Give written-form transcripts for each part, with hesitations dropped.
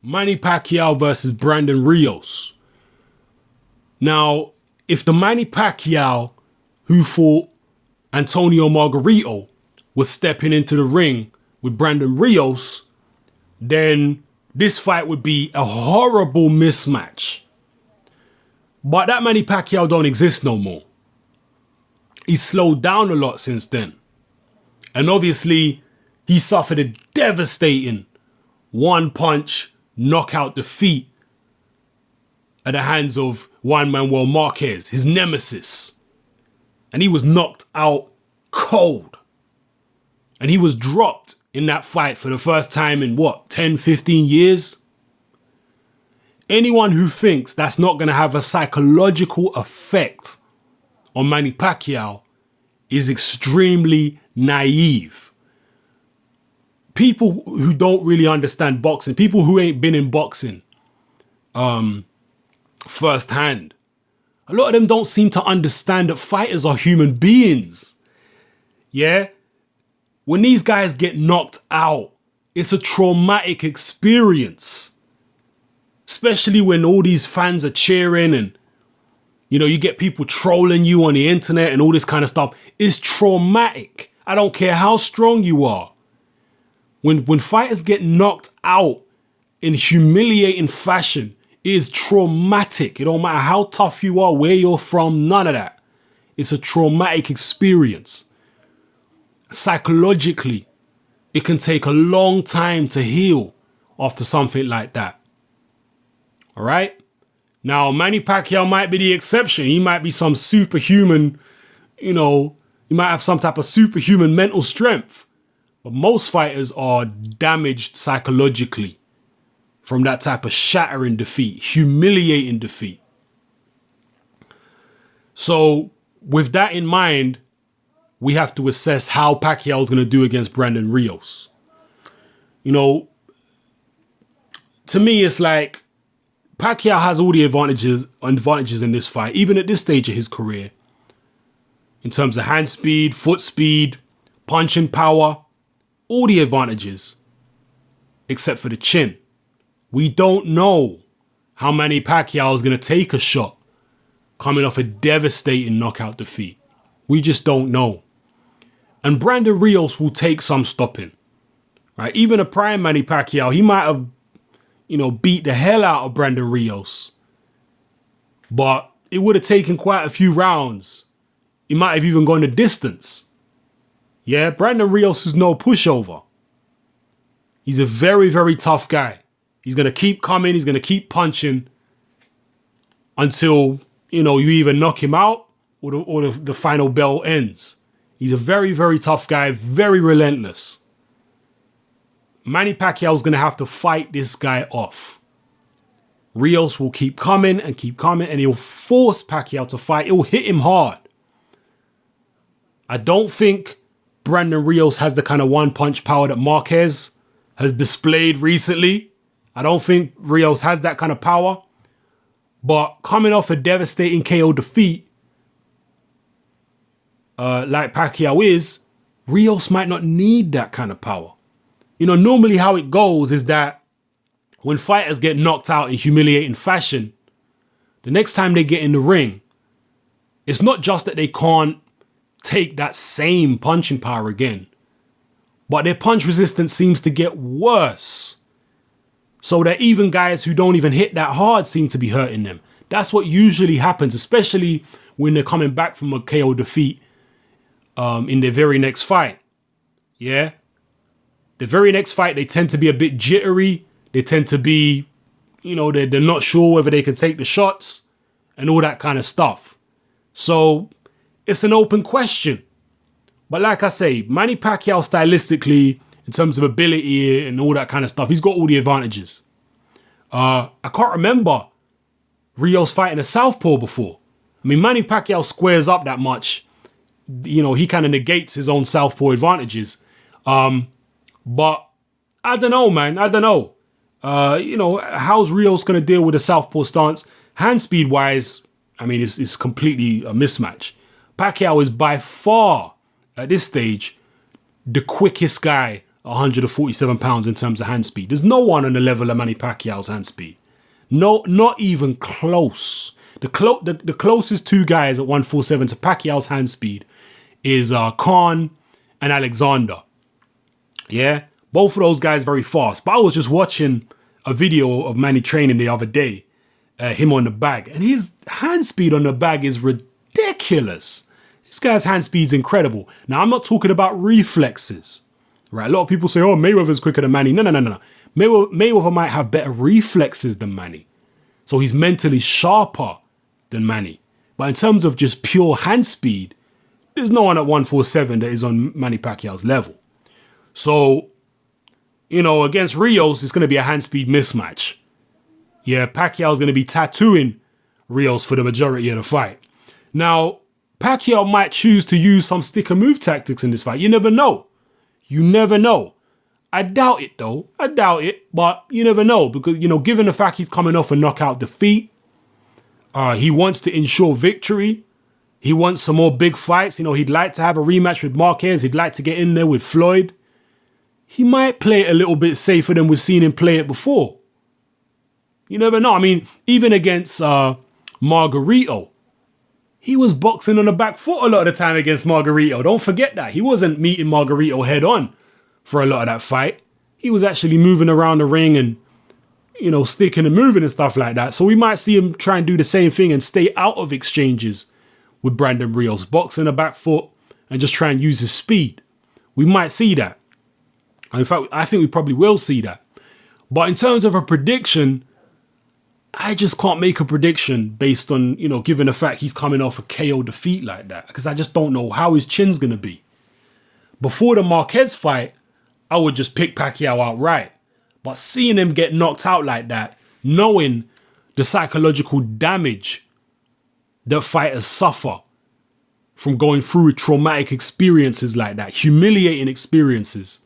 Manny Pacquiao versus Brandon Rios. Now, if the Manny Pacquiao who fought Antonio Margarito was stepping into the ring with Brandon Rios, then this fight would be a horrible mismatch. But that Manny Pacquiao don't exist no more. He's slowed down a lot since then. And obviously, he suffered a devastating one-punch knockout defeat at the hands of Juan Manuel Marquez, his nemesis. And he was knocked out cold. And he was dropped in that fight for the first time in 10, 15 years? Anyone who thinks that's not going to have a psychological effect on Manny Pacquiao is extremely naive. People who don't really understand boxing, people who ain't been in boxing firsthand, a lot of them don't seem to understand that fighters are human beings. Yeah? When these guys get knocked out, it's a traumatic experience. Especially when all these fans are cheering and, you get people trolling you on the internet and all this kind of stuff. It's traumatic. I don't care how strong you are. When fighters get knocked out in humiliating fashion, it is traumatic. It don't matter how tough you are, where you're from, none of that. It's a traumatic experience. Psychologically, it can take a long time to heal after something like that. All right? Now, Manny Pacquiao might be the exception. He might be some superhuman, he might have some type of superhuman mental strength. But most fighters are damaged psychologically from that type of shattering defeat, humiliating defeat. So with that in mind, we have to assess how Pacquiao is going to do against Brandon Rios. To me, it's like Pacquiao has all the advantages in this fight, even at this stage of his career, in terms of hand speed, foot speed, punching power, all the advantages, except for the chin. We don't know how Manny Pacquiao is going to take a shot coming off a devastating knockout defeat. We just don't know. And Brandon Rios will take some stopping, right? Even a prime Manny Pacquiao, he might have, beat the hell out of Brandon Rios. But it would have taken quite a few rounds. He might have even gone the distance. Yeah, Brandon Rios is no pushover. He's a very, very tough guy. He's going to keep coming. He's going to keep punching until, you either knock him out or the final bell ends. He's a very, very tough guy, very relentless. Manny Pacquiao is going to have to fight this guy off. Rios will keep coming, and he'll force Pacquiao to fight. It will hit him hard. I don't think Brandon Rios has the kind of one-punch power that Marquez has displayed recently. I don't think Rios has that kind of power. But coming off a devastating KO defeat, like Pacquiao is, Rios might not need that kind of power. Normally how it goes is that when fighters get knocked out in humiliating fashion, the next time they get in the ring, it's not just that they can't take that same punching power again, but their punch resistance seems to get worse. So that even guys who don't even hit that hard seem to be hurting them. That's what usually happens, especially when they're coming back from a KO defeat in their very next fight. Yeah? The very next fight, they tend to be a bit jittery. They tend to be, they're not sure whether they can take the shots and all that kind of stuff. So it's an open question. But like I say, Manny Pacquiao stylistically, in terms of ability and all that kind of stuff, he's got all the advantages. I can't remember Rios fighting a southpaw before. I mean, Manny Pacquiao squares up that much. He kind of negates his own southpaw advantages. But I don't know, man. I don't know. How's Rios going to deal with a southpaw stance? Hand speed wise, I mean, it's completely a mismatch. Pacquiao is by far, at this stage, the quickest guy 147 pounds in terms of hand speed. There's no one on the level of Manny Pacquiao's hand speed. No, not even close. The closest two guys at 147 to Pacquiao's hand speed is Khan and Alexander. Yeah, both of those guys very fast. But I was just watching a video of Manny training the other day, him on the bag, and his hand speed on the bag is ridiculous. This guy's hand speed's incredible. Now, I'm not talking about reflexes, right? A lot of people say, oh, Mayweather's quicker than Manny. No. Mayweather might have better reflexes than Manny. So he's mentally sharper than Manny. But in terms of just pure hand speed, there's no one at 147 that is on Manny Pacquiao's level. So, you know, against Rios, it's going to be a hand speed mismatch. Yeah, Pacquiao's going to be tattooing Rios for the majority of the fight. Now, Pacquiao might choose to use some sticker move tactics in this fight. You never know. You never know. I doubt it, though. I doubt it, but you never know because, you know, given the fact he's coming off a knockout defeat, he wants to ensure victory. He wants some more big fights. You know, he'd like to have a rematch with Marquez. He'd like to get in there with Floyd. He might play it a little bit safer than we've seen him play it before. You never know. I mean, even against Margarito, he was boxing on the back foot a lot of the time against Margarito. Don't forget that. He wasn't meeting Margarito head on for a lot of that fight. He was actually moving around the ring and, you know, sticking and moving and stuff like that. So we might see him try and do the same thing and stay out of exchanges with Brandon Rios, boxing the back foot and just try and use his speed. We might see that. In fact, I think we probably will see that. But in terms of a prediction, I just can't make a prediction based on, you know, given the fact he's coming off a KO defeat like that, because I just don't know how his chin's going to be. Before the Marquez fight, I would just pick Pacquiao outright. But seeing him get knocked out like that, knowing the psychological damage that fighters suffer from going through traumatic experiences like that, humiliating experiences,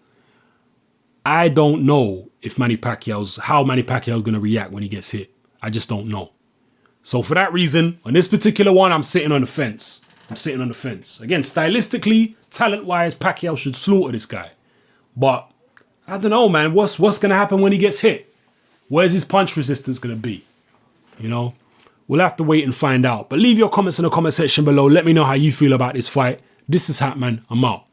I don't know if how Manny Pacquiao's going to react when he gets hit. I just don't know. So for that reason, on this particular one, I'm sitting on the fence. Again, stylistically, talent-wise, Pacquiao should slaughter this guy. But I don't know, man. What's going to happen when he gets hit? Where's his punch resistance going to be? You know, we'll have to wait and find out. But leave your comments in the comment section below. Let me know how you feel about this fight. This is Hatman. I'm out.